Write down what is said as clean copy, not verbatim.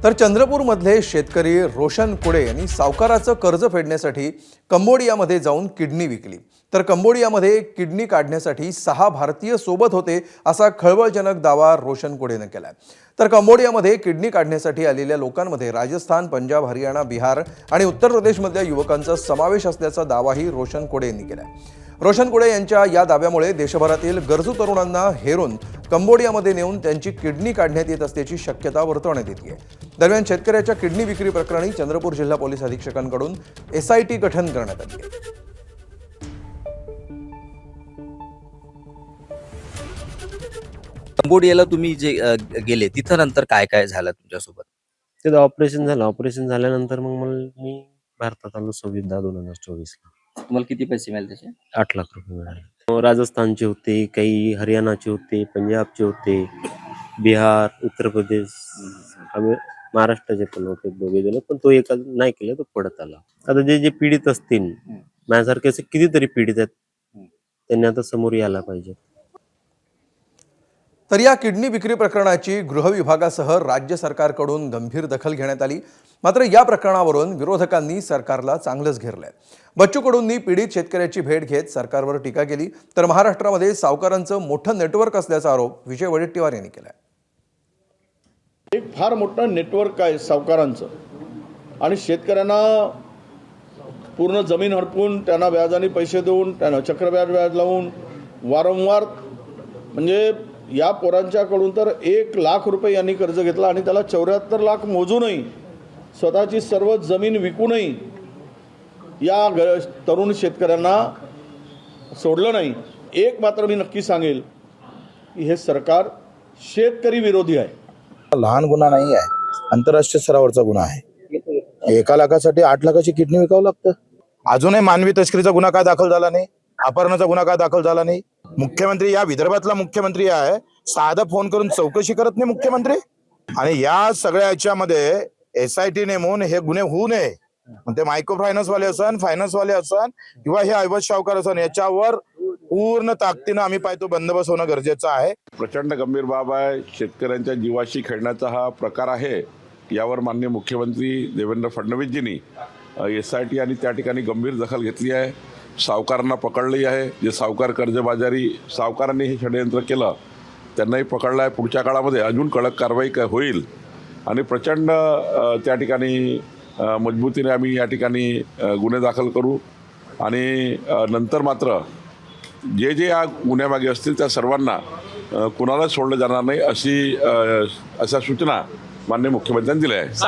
तर चंद्रपूरमधले शेतकरी रोशन कुडे यांनी सावकाराचं कर्ज फेडण्यासाठी कंबोडियामध्ये जाऊन किडनी विकली। तर कंबोडियामध्ये किडनी काढण्यासाठी 6 भारतीय सोबत होते असा खळबळजनक दावा रोशन कुडेने केलाय। तर कंबोडियामध्ये किडनी काढण्यासाठी आलेल्या लोकांमध्ये राजस्थान, पंजाब, हरियाणा, बिहार आणि उत्तर प्रदेशमधल्या युवकांचा समावेश असल्याचा दावाही रोशन कुडे यांनी केलाय। रोशन कुडे यांच्या या दाव्यामुळे देशभरातील गरजू तरुणांना हेरून कंबोडियामध्ये नेऊन त्यांची किडनी काढण्यात येत असल्याची शक्यता वर्तवण्यात येते आहे। दरम्यान शेतकऱ्याच्या किडनी विक्री प्रकरणी चंद्रपूर जिल्हा पोलीस अधीक्षकांकडून SIT गठन करण्यात आली आहे। कंबोडियाला तुम्ही जे गेले तिथं नंतर काय काय झालं तुमच्यासोबत? तिथं ऑपरेशन झालं. ऑपरेशन झाल्यानंतर मग मी भारतात आलो 26/10/2024 ला. तुम्हाला किती पैसे मिळाले त्याचे? 8 लाख रुपये मिळाले. राजस्थानचे होते, काही हरियाणाचे होते, पंजाबचे होते, बिहार, उत्तर प्रदेश, आम्ही महाराष्ट्राचे पण होते दोघे जण, पण तो एका नाही केला, तो पडत आला. आता जे पीडित असतील, माझ्यासारखे असे कितीतरी पीडित आहेत, त्यांनी आता समोर यायला पाहिजे। तर या किडनी विक्री प्रकरणाची गृह विभागासह राज्य सरकारकडून गंभीर दखल घेण्यात आली। मात्र या प्रकरणावरून विरोधकांनी सरकारला चांगलंच घेरलंय। बच्चू कडूंनी पीडित शेतकऱ्याची भेट घेत सरकारवर टीका केली। तर महाराष्ट्रामध्ये सावकारांचं मोठं नेटवर्क असल्याचा आरोप विजय वडेट्टीवार यांनी केलाय। एक फार मोठं नेटवर्क आहे सावकारांचं, आणि शेतकऱ्यांना पूर्ण जमीन हडपून त्यांना व्याजाने पैसे देऊन त्यांना चक्रव्याज लावून वारंवार, म्हणजे या पोरांच्याकडून तर 1 लाख रुपये यांनी कर्ज घेतला आणि त्याला 74 लाख मोजूनही, स्वतःची सर्व जमीन विकूनही या तरुण शेतकऱ्यांना सोडलं नाही। एक मात्र मी नक्की सांगेल की हे सरकार शेतकरी विरोधी आहे। लहान गुन्हा नाही आहे, आंतरराष्ट्रीय स्तरावरचा गुन्हा आहे। 1 लाखासाठी 8 लाखाची किडनी विकावं लागतं। अजूनही मानवी तस्करीचा गुन्हा का दाखल झाला नाही? अपहरणाचा गुन्हा का दाखल झाला नाही? मुख्यमंत्री, या विदर्भातला मुख्यमंत्री आहे, साधा फोन करून चौकशी करत नाही मुख्यमंत्री। आणि या सगळ्या याच्यामध्ये SIT नेमून हे गुन्हे होऊ नये, ते मायक्रो फायनान्सवाले असन, फायनान्सवाले असन किंवा हे अवैध सावकार असन, याच्यावर पूर्ण ताकदीनं आम्ही पाहतो बंदोबस्त होणं गरजेचं आहे। प्रचंड गंभीर बाब आहे। शेतकऱ्यांच्या जीवाशी खेळण्याचा हा प्रकार आहे। यावर माननीय मुख्यमंत्री देवेंद्र फडणवीसजींनी SIT आणि त्या ठिकाणी गंभीर दखल घेतली आहे। सावकारांना पकडली आहे। जे सावकार कर्जबाजारी सावकारांनी हे षडयंत्र केलं त्यांनाही पकडलं आहे। पुढच्या काळामध्ये अजून कडक कारवाई होईल आणि प्रचंड त्या ठिकाणी मजबूतीने आम्ही या ठिकाणी गुन्हे दाखल करू आणि नंतर मात्र जे जे या गुन्ह्यामागे असतील त्या सर्वांना कुणालाच सोडलं जाणार नाही अशा सूचना माननीय मुख्यमंत्र्यांनी दिल्या आहेत।